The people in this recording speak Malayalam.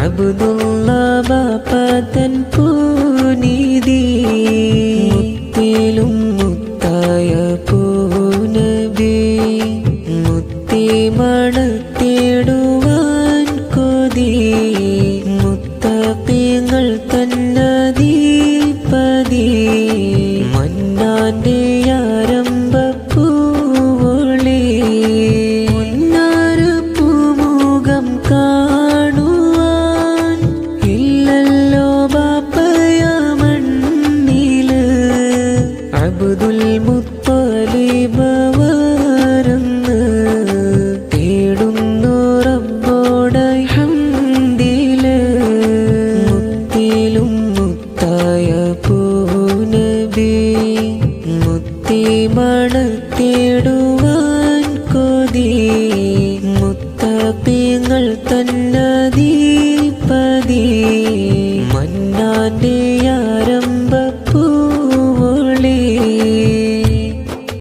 അബ്ദുള്ള ബാപ്പതൻ പൂനിധി മുത്തിലും മുത്തായ പൂനബി മുത്തി മണത്തിടുവാൻ കൊതി മുത്തഖീങ്ങൾ തന്നദീപതി മന്നാന്റെ ആരംഭപ്പൂവൊളി മുന്നാറ് പൂമുഖം കാണുവാൻ ഇല്ലല്ലോ ബാപ്പയ മണ്ണില് അബ്ദുൽ മുത്തലിബ് വരന്ന് തേടുന്നു റബ്ബോടായി ഹംദില് മുത്തിലും മുത്തായ പൂനബി മുത്തി മണത്തിടുവാൻ കൊതി